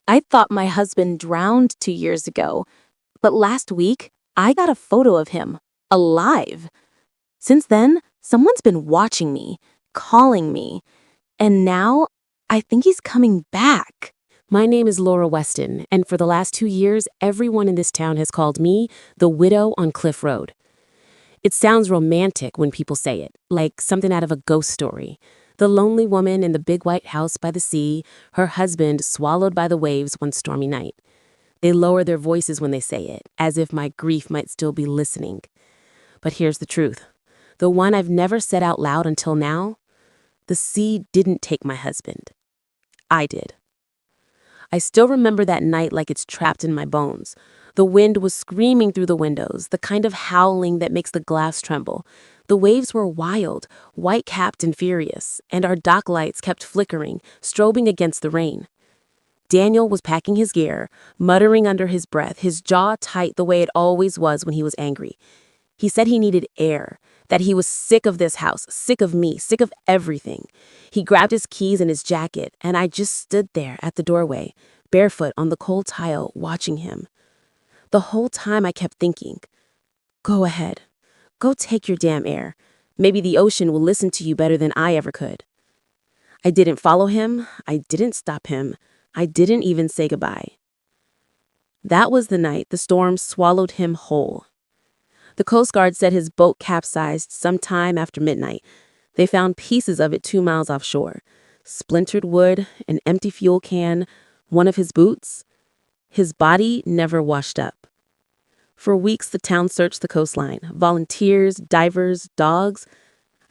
I thought my husband drowned 2 years ago, but last week I got a photo of him, alive. Since then, someone's been watching me, calling me, and now I think he's coming back. My name is Laura Weston, and for the last 2 years, everyone in this town has called me the widow on Cliff Road. It sounds romantic when people say it, like something out of a ghost story. The lonely woman in the big white house by the sea, her husband swallowed by the waves one stormy night. They lower their voices when they say it, as if my grief might still be listening. But here's the truth. The one I've never said out loud until now, the sea didn't take my husband. I did. I still remember that night like it's trapped in my bones. The wind was screaming through the windows, the kind of howling that makes the glass tremble. The waves were wild, white-capped and furious, and our dock lights kept flickering, strobing against the rain. Daniel was packing his gear, muttering under his breath, his jaw tight the way it always was when he was angry. He said he needed air, that he was sick of this house, sick of me, sick of everything. He grabbed his keys and his jacket, and I just stood there at the doorway, barefoot on the cold tile, watching him. The whole time I kept thinking, go ahead. Go take your damn air. Maybe the ocean will listen to you better than I ever could. I didn't follow him. I didn't stop him. I didn't even say goodbye. That was the night the storm swallowed him whole. The Coast Guard said his boat capsized sometime after midnight. They found pieces of it 2 miles offshore. Splintered wood, an empty fuel can, one of his boots. His body never washed up. For weeks, the town searched the coastline. Volunteers, divers, dogs.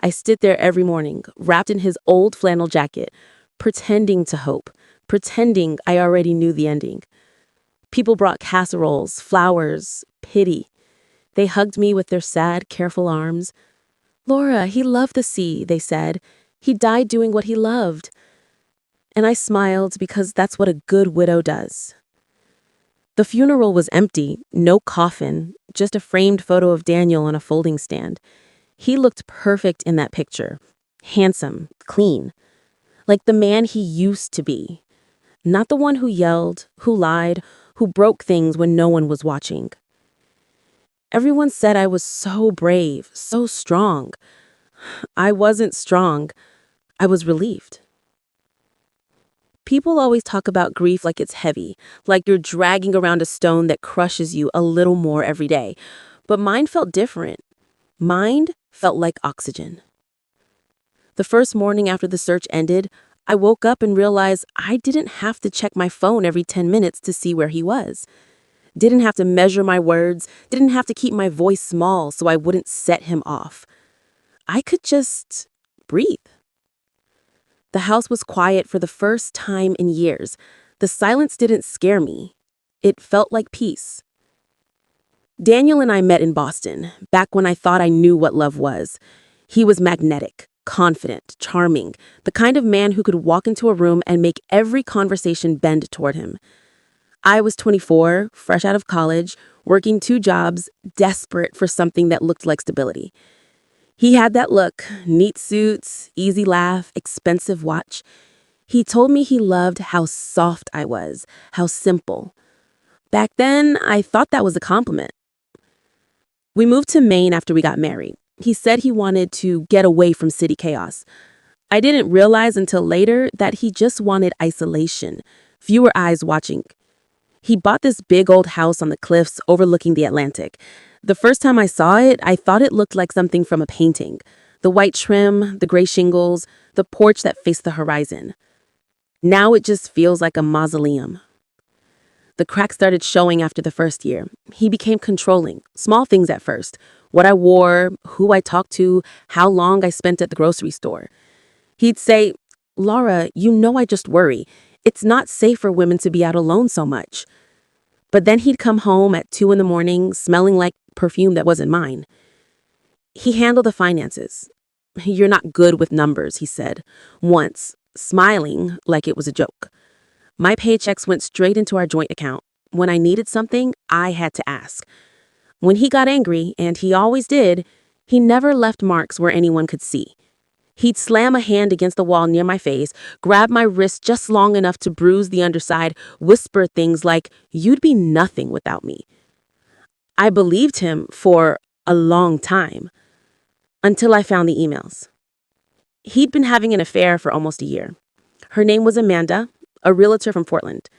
I stood there every morning, wrapped in his old flannel jacket, pretending to hope, pretending I already knew the ending. People brought casseroles, flowers, pity. They hugged me with their sad, careful arms. Laura, he loved the sea, they said. He died doing what he loved. And I smiled because that's what a good widow does. The funeral was empty, no coffin, just a framed photo of Daniel on a folding stand. He looked perfect in that picture. Handsome, clean. Like the man he used to be. Not the one who yelled, who lied, who broke things when no one was watching. Everyone said I was so brave, so strong. I wasn't strong. I was relieved. People always talk about grief like it's heavy, like you're dragging around a stone that crushes you a little more every day. But mine felt different. Mine felt like oxygen. The first morning after the search ended, I woke up and realized I didn't have to check my phone every 10 minutes to see where he was. Didn't have to measure my words, didn't have to keep my voice small so I wouldn't set him off. I could just breathe. The house was quiet for the first time in years. The silence didn't scare me. It felt like peace. Daniel and I met in Boston, back when I thought I knew what love was. He was magnetic, confident, charming, the kind of man who could walk into a room and make every conversation bend toward him. I was 24, fresh out of college, working 2 jobs, desperate for something that looked like stability. He had that look, neat suits, easy laugh, expensive watch. He told me he loved how soft I was, how simple. Back then, I thought that was a compliment. We moved to Maine after we got married. He said he wanted to get away from city chaos. I didn't realize until later that he just wanted isolation, fewer eyes watching. He bought this big old house on the cliffs overlooking the Atlantic. The first time I saw it, I thought it looked like something from a painting. The white trim, the gray shingles, the porch that faced the horizon. Now it just feels like a mausoleum. The cracks started showing after the first year. He became controlling, small things at first. What I wore, who I talked to, how long I spent at the grocery store. He'd say, Laura, you know I just worry. It's not safe for women to be out alone so much. But then he'd come home at 2 a.m, smelling like perfume that wasn't mine. He handled the finances. You're not good with numbers, he said, once, smiling like it was a joke. My paychecks went straight into our joint account. When I needed something, I had to ask. When he got angry, and he always did, he never left marks where anyone could see. He'd slam a hand against the wall near my face, grab my wrist just long enough to bruise the underside, whisper things like, "You'd be nothing without me." I believed him for a long time, until I found the emails. He'd been having an affair for almost a year. Her name was Amanda, a realtor from Portland.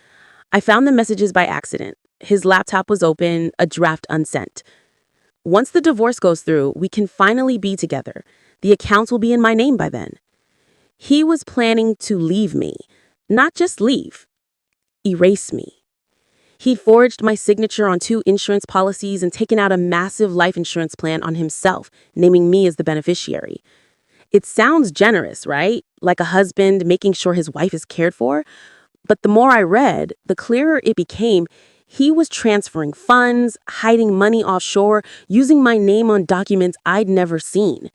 I found the messages by accident. His laptop was open, a draft unsent. Once the divorce goes through, we can finally be together. The accounts will be in my name by then. He was planning to leave me. Not just leave, erase me. He forged my signature on 2 insurance policies and taken out a massive life insurance plan on himself, naming me as the beneficiary. It sounds generous, right? Like a husband making sure his wife is cared for. But the more I read, the clearer it became. He was transferring funds, hiding money offshore, using my name on documents I'd never seen.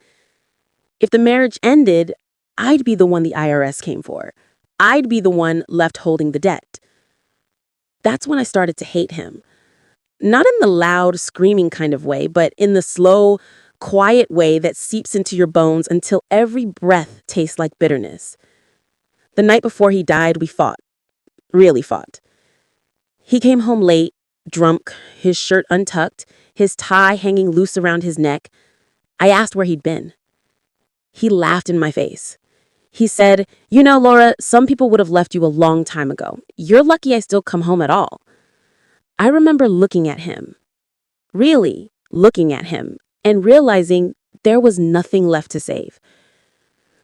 If the marriage ended, I'd be the one the IRS came for. I'd be the one left holding the debt. That's when I started to hate him. Not in the loud, screaming kind of way, but in the slow, quiet way that seeps into your bones until every breath tastes like bitterness. The night before he died, we fought. Really fought. He came home late, drunk, his shirt untucked, his tie hanging loose around his neck. I asked where he'd been. He laughed in my face. He said, "You know, Laura, some people would have left you a long time ago. You're lucky I still come home at all." I remember looking at him, really looking at him, and realizing there was nothing left to save.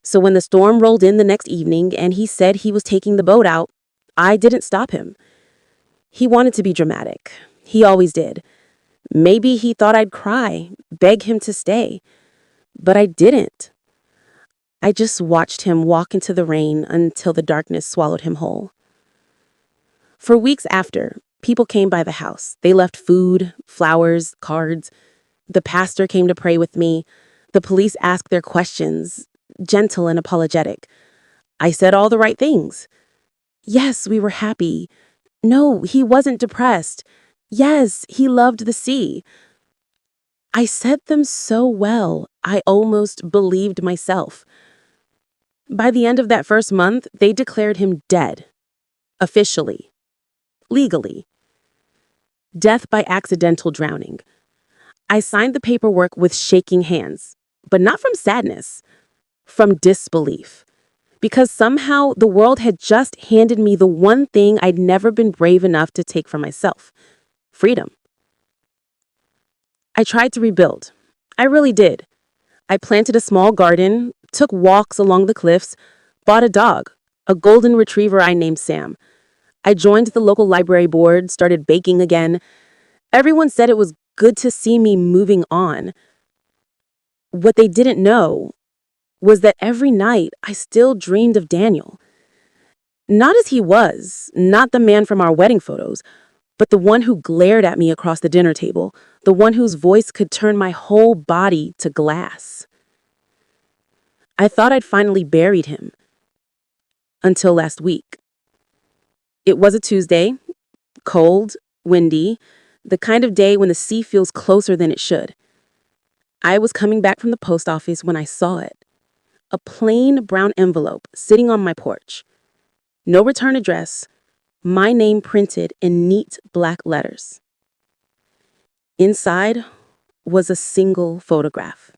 So when the storm rolled in the next evening and he said he was taking the boat out, I didn't stop him. He wanted to be dramatic. He always did. Maybe he thought I'd cry, beg him to stay. But I didn't. I just watched him walk into the rain until the darkness swallowed him whole. For weeks after, people came by the house. They left food, flowers, cards. The pastor came to pray with me. The police asked their questions, gentle and apologetic. I said all the right things. Yes, we were happy. No, he wasn't depressed. Yes, he loved the sea. I said them so well, I almost believed myself. By the end of that first month, they declared him dead. Officially. Legally. Death by accidental drowning. I signed the paperwork with shaking hands, but not from sadness, from disbelief. Because somehow the world had just handed me the one thing I'd never been brave enough to take for myself: freedom. I tried to rebuild. I really did. I planted a small garden, took walks along the cliffs, bought a dog, a golden retriever I named Sam. I joined the local library board, started baking again. Everyone said it was good to see me moving on. What they didn't know was that every night I still dreamed of Daniel. Not as he was, not the man from our wedding photos, but the one who glared at me across the dinner table, the one whose voice could turn my whole body to glass. I thought I'd finally buried him. Until last week. It was a Tuesday, cold, windy, the kind of day when the sea feels closer than it should. I was coming back from the post office when I saw it. A plain brown envelope sitting on my porch. No return address, my name printed in neat black letters. Inside was a single photograph.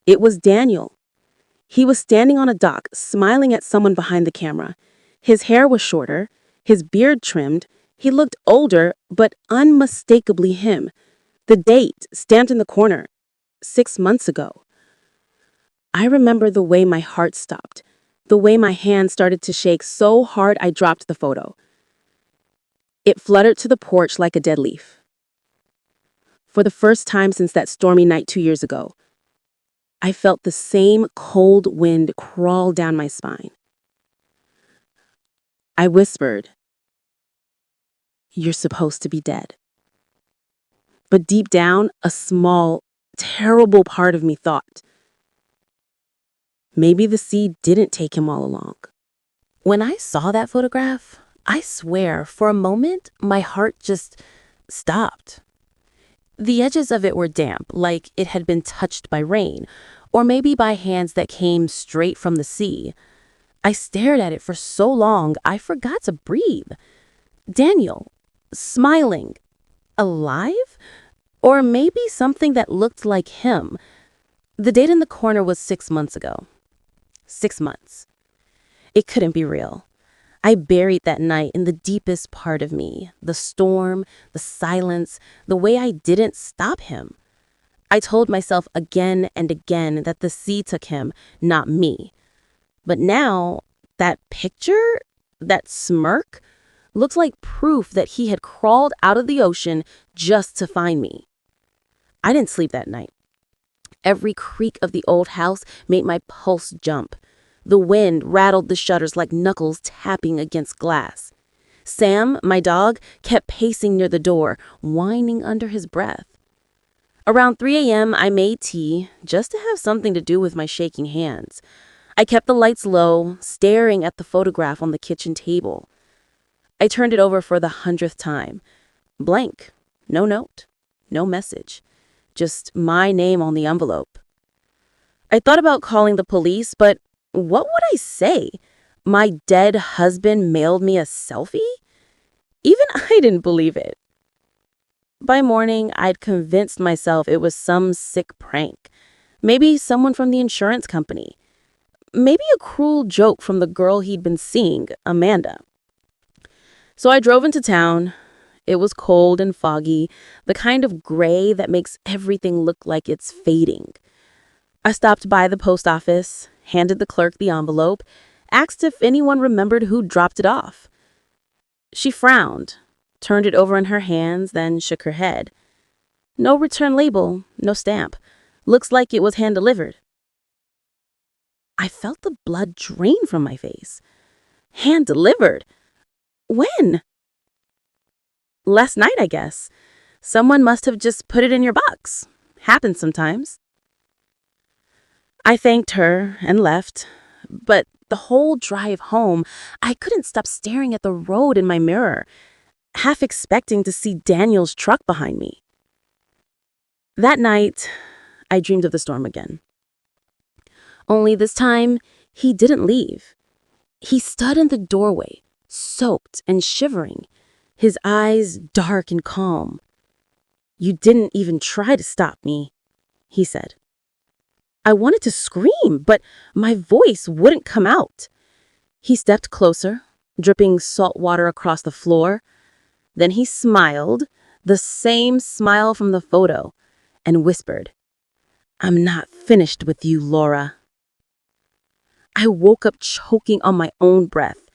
It was Daniel. He was standing on a dock, smiling at someone behind the camera. His hair was shorter, his beard trimmed. He looked older, but unmistakably him. The date stamped in the corner, 6 months ago. I remember the way my heart stopped, the way my hand started to shake so hard I dropped the photo. It fluttered to the porch like a dead leaf. For the first time since that stormy night 2 years ago, I felt the same cold wind crawl down my spine. I whispered, "You're supposed to be dead." But deep down, a small, terrible part of me thought, maybe the sea didn't take him all along. When I saw that photograph, I swear, for a moment, my heart just stopped. The edges of it were damp, like it had been touched by rain, Or maybe by hands that came straight from the sea. I stared at it for so long I forgot to breathe. Daniel, smiling, alive? Or maybe something that looked like him. The date in the corner was 6 months ago. 6 months. It couldn't be real. I buried that night in the deepest part of me, the storm, the silence, the way I didn't stop him. I told myself again and again that the sea took him, not me. But now, that picture, that smirk, looks like proof that he had crawled out of the ocean just to find me. I didn't sleep that night. Every creak of the old house made my pulse jump. The wind rattled the shutters like knuckles tapping against glass. Sam, my dog, kept pacing near the door, whining under his breath. Around 3 a.m., I made tea, just to have something to do with my shaking hands. I kept the lights low, staring at the photograph on the kitchen table. I turned it over for the 100th time. Blank. No note. No message. Just my name on the envelope. I thought about calling the police, but what would I say? My dead husband mailed me a selfie? Even I didn't believe it. By morning, I'd convinced myself it was some sick prank. Maybe someone from the insurance company. Maybe a cruel joke from the girl he'd been seeing, Amanda. So I drove into town. It was cold and foggy, the kind of gray that makes everything look like it's fading. I stopped by the post office, handed the clerk the envelope, asked if anyone remembered who dropped it off. She frowned, turned it over in her hands, then shook her head. No return label, no stamp. Looks like it was hand-delivered. I felt the blood drain from my face. Hand-delivered? When? Last night, I guess. Someone must have just put it in your box. Happens sometimes. I thanked her and left, but the whole drive home, I couldn't stop staring at the road in my mirror, half expecting to see Daniel's truck behind me. That night, I dreamed of the storm again. Only this time, he didn't leave. He stood in the doorway, soaked and shivering, his eyes dark and calm. "You didn't even try to stop me," he said. I wanted to scream, but my voice wouldn't come out. He stepped closer, dripping salt water across the floor. Then he smiled, the same smile from the photo, and whispered, "I'm not finished with you, Laura." I woke up choking on my own breath.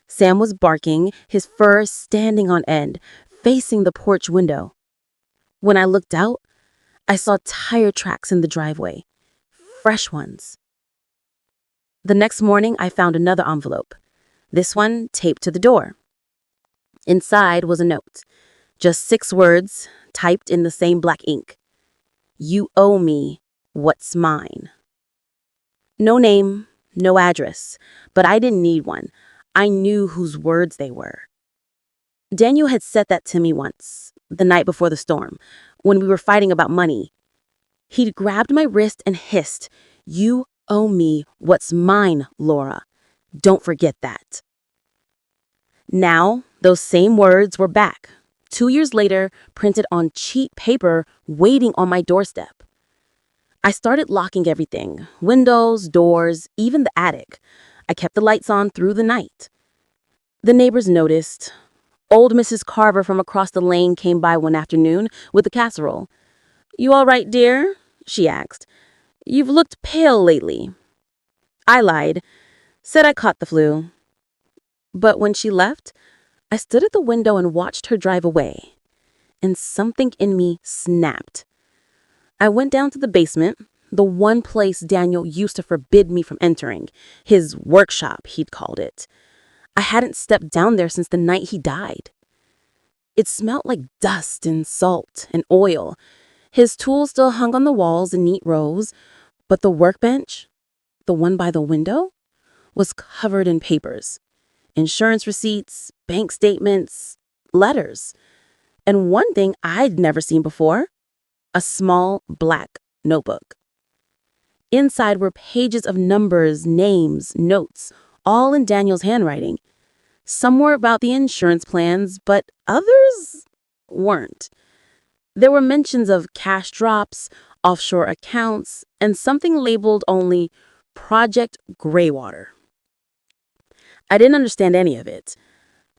Sam was barking, his fur standing on end, facing the porch window. When I looked out, I saw tire tracks in the driveway, fresh ones. The next morning, I found another envelope, this one taped to the door. Inside was a note, just 6 words, typed in the same black ink. "You owe me what's mine." No name, no address, but I didn't need one. I knew whose words they were. Daniel had said that to me once, the night before the storm, when we were fighting about money. He'd grabbed my wrist and hissed, "You owe me what's mine, Laura. Don't forget that." Now, those same words were back, 2 years later, printed on cheap paper, waiting on my doorstep. I started locking everything, windows, doors, even the attic. I kept the lights on through the night. The neighbors noticed. Old Mrs. Carver from across the lane came by one afternoon with a casserole. "You all right, dear?" she asked. "You've looked pale lately." I lied, said I caught the flu. But when she left, I stood at the window and watched her drive away, and something in me snapped. I went down to the basement, the one place Daniel used to forbid me from entering, his workshop, he'd called it. I hadn't stepped down there since the night he died. It smelled like dust and salt and oil. His tools still hung on the walls in neat rows, but the workbench, the one by the window, was covered in papers. Insurance receipts, bank statements, letters. And one thing I'd never seen before, a small black notebook. Inside were pages of numbers, names, notes, all in Daniel's handwriting. Some were about the insurance plans, but others weren't. There were mentions of cash drops, offshore accounts, and something labeled only Project Greywater. I didn't understand any of it.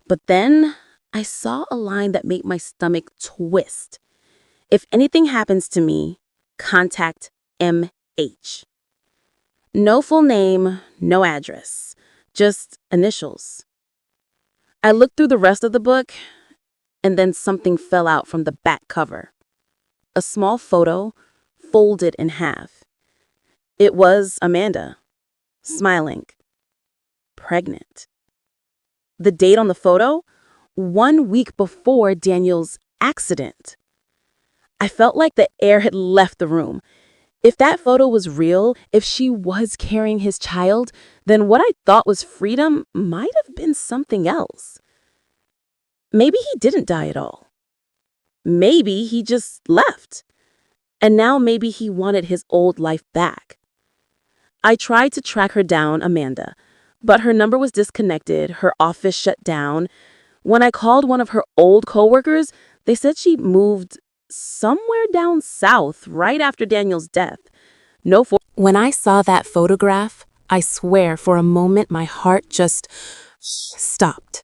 But then I saw a line that made my stomach twist. If anything happens to me, contact MH. No full name, no address, just initials. I looked through the rest of the book, and then something fell out from the back cover. A small photo, folded in half. It was Amanda, smiling, pregnant. The date on the photo? 1 week before Daniel's accident. I felt like the air had left the room. If that photo was real, if she was carrying his child, then what I thought was freedom might have been something else. Maybe he didn't die at all. Maybe he just left. And now maybe he wanted his old life back. I tried to track her down, Amanda, but her number was disconnected, her office shut down. When I called one of her old coworkers, they said she moved somewhere down south right after Daniel's death. When I saw that photograph, I swear for a moment my heart just stopped.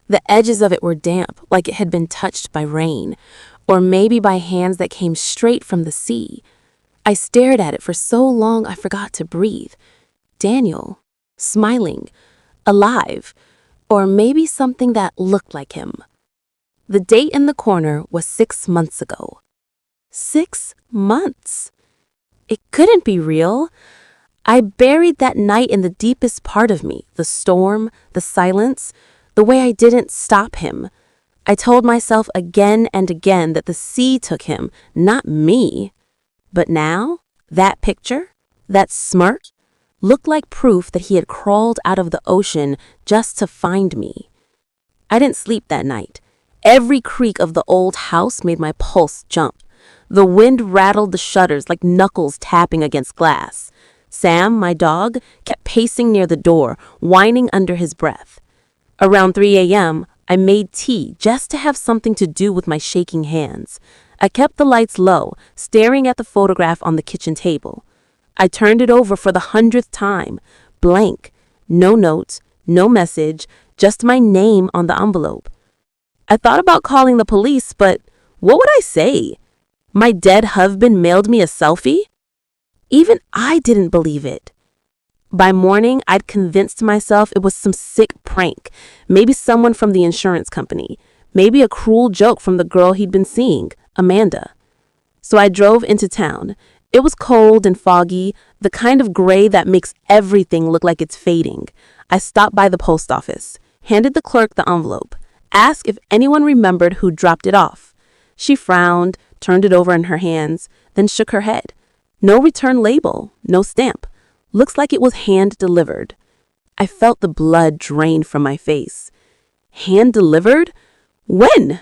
The edges of it were damp, like it had been touched by rain, or maybe by hands that came straight from the sea. I stared at it for so long I forgot to breathe. Daniel, smiling, alive, or maybe something that looked like him. The date in the corner was 6 months ago. 6 months. It couldn't be real. I buried that night in the deepest part of me, the storm, the silence, the way I didn't stop him. I told myself again and again that the sea took him, not me. But now, that picture, that smirk, looked like proof that he had crawled out of the ocean just to find me. I didn't sleep that night. Every creak of the old house made my pulse jump. The wind rattled the shutters like knuckles tapping against glass. Sam, my dog, kept pacing near the door, whining under his breath. Around 3 a.m., I made tea just to have something to do with my shaking hands. I kept the lights low, staring at the photograph on the kitchen table. I turned it over for the 100th time. Blank. No notes, no message, just my name on the envelope. I thought about calling the police, but what would I say? My dead husband mailed me a selfie? Even I didn't believe it. By morning, I'd convinced myself it was some sick prank, maybe someone from the insurance company, maybe a cruel joke from the girl he'd been seeing, Amanda. So I drove into town. It was cold and foggy, the kind of gray that makes everything look like it's fading. I stopped by the post office, handed the clerk the envelope, asked if anyone remembered who dropped it off. She frowned, turned it over in her hands, then shook her head. No return label, no stamp. Looks like it was hand-delivered. I felt the blood drain from my face. Hand-delivered? When?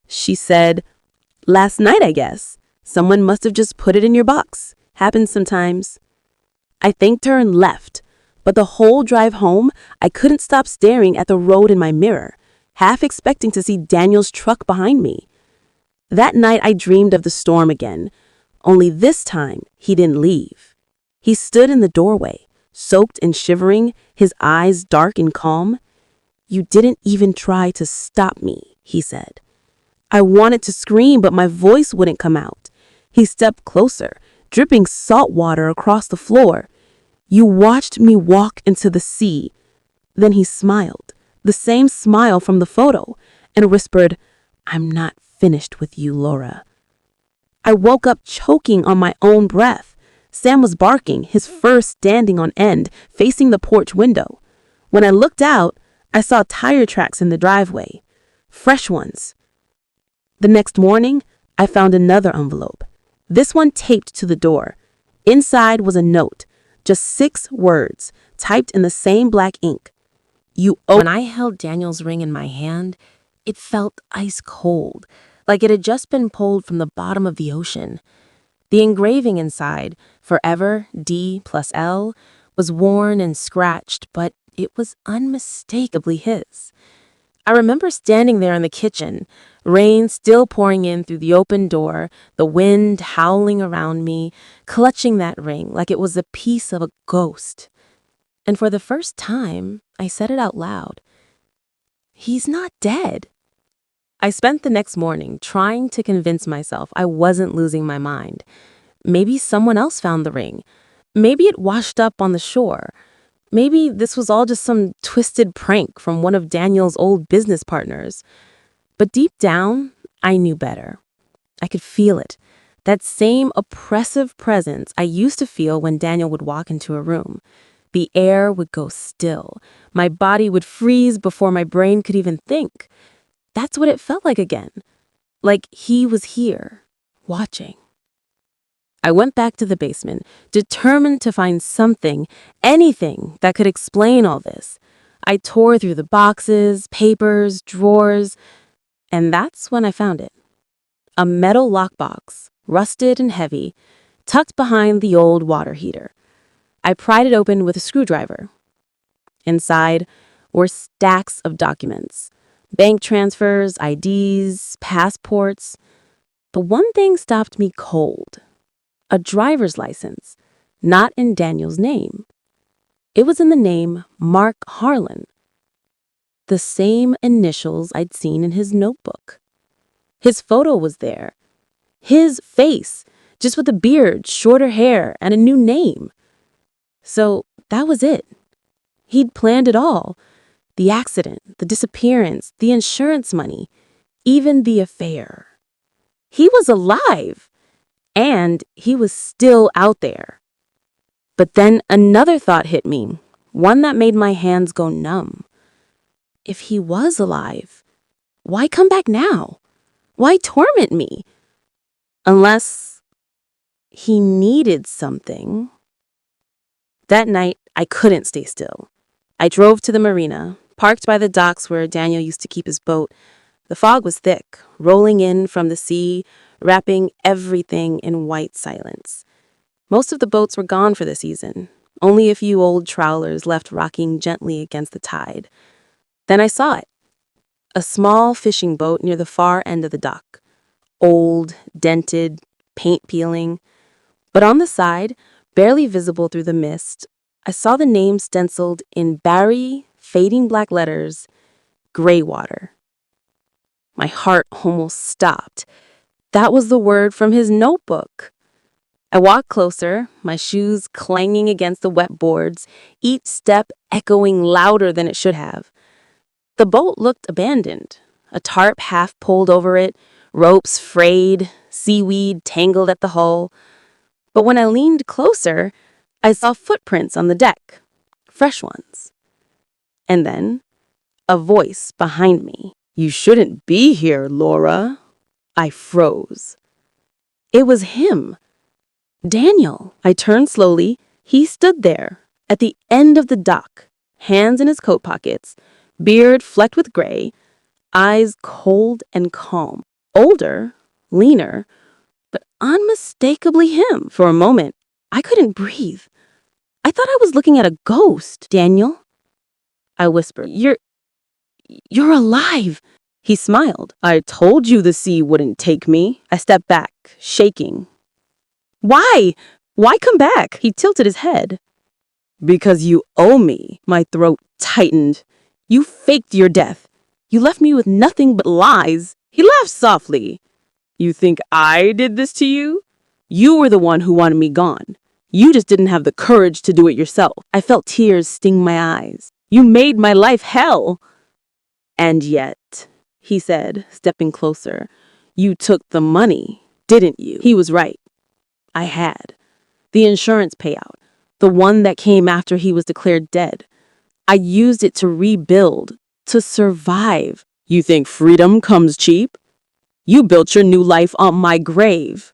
She said, last night, I guess. Someone must have just put it in your box. Happens sometimes. I thanked her and left, but the whole drive home, I couldn't stop staring at the road in my mirror, half expecting to see Daniel's truck behind me. That night, I dreamed of the storm again, only this time, he didn't leave. He stood in the doorway, soaked and shivering, his eyes dark and calm. You didn't even try to stop me, he said. I wanted to scream, but my voice wouldn't come out. He stepped closer, dripping salt water across the floor. You watched me walk into the sea. Then he smiled, the same smile from the photo, and whispered, I'm not finished with you, Laura. I woke up choking on my own breath. Sam was barking, his fur standing on end, facing the porch window. When I looked out, I saw tire tracks in the driveway. Fresh ones. The next morning, I found another envelope. This one taped to the door. Inside was a note, just 6 words, typed in the same black ink. When I held Daniel's ring in my hand, it felt ice cold, like it had just been pulled from the bottom of the ocean. The engraving inside, Forever D plus L, was worn and scratched, but it was unmistakably his. I remember standing there in the kitchen, rain still pouring in through the open door, the wind howling around me, clutching that ring like it was a piece of a ghost. And for the first time, I said it out loud. He's not dead. I spent the next morning trying to convince myself I wasn't losing my mind. Maybe someone else found the ring. Maybe it washed up on the shore. Maybe this was all just some twisted prank from one of Daniel's old business partners. But deep down, I knew better. I could feel it. That same oppressive presence I used to feel when Daniel would walk into a room. The air would go still. My body would freeze before my brain could even think. That's what it felt like again. Like he was here, watching. I went back to the basement, determined to find something, anything that could explain all this. I tore through the boxes, papers, drawers, and that's when I found it. A metal lockbox, rusted and heavy, tucked behind the old water heater. I pried it open with a screwdriver. Inside were stacks of documents. Bank transfers, IDs, passports. But one thing stopped me cold. A driver's license, not in Daniel's name. It was in the name Mark Harlan. The same initials I'd seen in his notebook. His photo was there. His face, just with a beard, shorter hair, and a new name. So that was it. He'd planned it all. The accident, the disappearance, the insurance money, even the affair. He was alive, and he was still out there. But then another thought hit me, one that made my hands go numb. If he was alive, why come back now? Why torment me? Unless he needed something. That night, I couldn't stay still. I drove to the marina, parked by the docks where Daniel used to keep his boat. The fog was thick, rolling in from the sea, wrapping everything in white silence. Most of the boats were gone for the season, only a few old trawlers left rocking gently against the tide. Then I saw it. A small fishing boat near the far end of the dock. Old, dented, paint peeling. But on the side, barely visible through the mist, I saw the name stenciled in Barry, fading black letters, Graywater. My heart almost stopped. That was the word from his notebook. I walked closer, my shoes clanging against the wet boards, each step echoing louder than it should have. The boat looked abandoned, a tarp half pulled over it, ropes frayed, seaweed tangled at the hull. But when I leaned closer, I saw footprints on the deck, fresh ones. And then, a voice behind me. "You shouldn't be here, Laura." I froze. It was him. Daniel. I turned slowly. He stood there, at the end of the dock, hands in his coat pockets, beard flecked with gray, eyes cold and calm. Older, leaner, but unmistakably him. For a moment, I couldn't breathe. I thought I was looking at a ghost. "Daniel?" I whispered. You're alive." He smiled. "I told you the sea wouldn't take me." I stepped back, shaking. "Why? Why come back?" He tilted his head. "Because you owe me." My throat tightened. "You faked your death. You left me with nothing but lies." He laughed softly. "You think I did this to you? You were the one who wanted me gone. You just didn't have the courage to do it yourself." I felt tears sting my eyes. "You made my life hell." "And yet," he said, stepping closer, "you took the money, didn't you?" He was right. I had. The insurance payout, the one that came after he was declared dead. I used it to rebuild, to survive. "You think freedom comes cheap? You built your new life on my grave."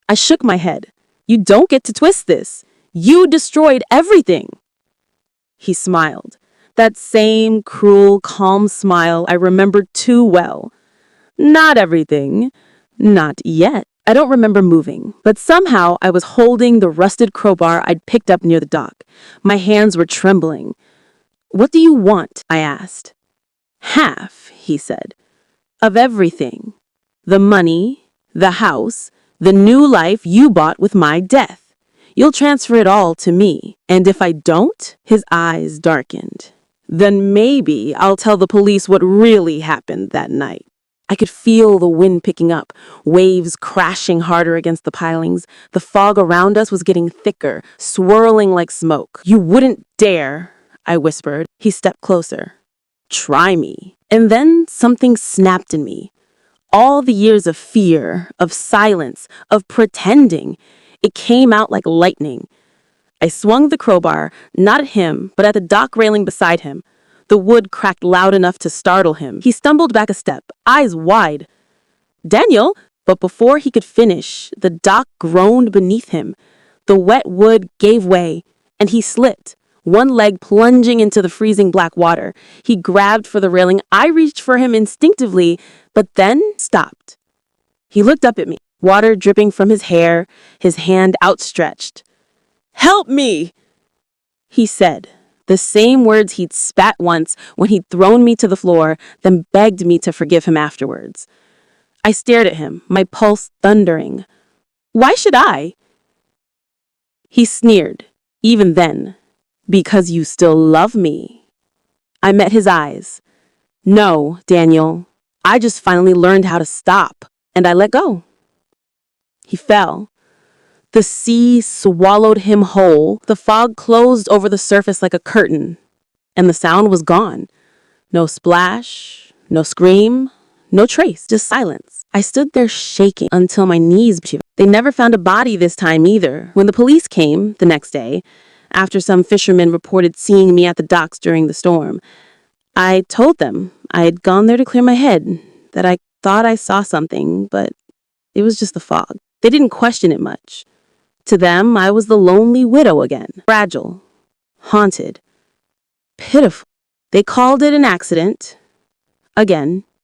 I shook my head. "You don't get to twist this. You destroyed everything." He smiled. That same cruel, calm smile I remembered too well. "Not everything. Not yet." I don't remember moving, but somehow I was holding the rusted crowbar I'd picked up near the dock. My hands were trembling. "What do you want?" I asked. "Half," he said, "of everything. The money, the house, the new life you bought with my death. You'll transfer it all to me. And if I don't," his eyes darkened, "then maybe I'll tell the police what really happened that night." I could feel the wind picking up, waves crashing harder against the pilings. The fog around us was getting thicker, swirling like smoke. "You wouldn't dare," I whispered. He stepped closer. "Try me." And then something snapped in me. All the years of fear, of silence, of pretending, it came out like lightning. I swung the crowbar, not at him, but at the dock railing beside him. The wood cracked loud enough to startle him. He stumbled back a step, eyes wide. "Daniel!" But before he could finish, the dock groaned beneath him. The wet wood gave way, and he slipped, one leg plunging into the freezing black water. He grabbed for the railing. I reached for him instinctively, but then stopped. He looked up at me, water dripping from his hair, his hand outstretched. "Help me!" he said. The same words he'd spat once when he'd thrown me to the floor, then begged me to forgive him afterwards. I stared at him, my pulse thundering. "Why should I?" He sneered, even then. "Because you still love me." I met his eyes. "No, Daniel. I just finally learned how to stop." And I let go. He fell. The sea swallowed him whole. The fog closed over the surface like a curtain, and the sound was gone. No splash, no scream, no trace, just silence. I stood there shaking until my knees shivered. They never found a body this time either. When the police came the next day, after some fishermen reported seeing me at the docks during the storm, I told them I had gone there to clear my head, that I thought I saw something, but it was just the fog. They didn't question it much. To them, I was the lonely widow again, fragile, haunted, pitiful. They called it an accident. Again.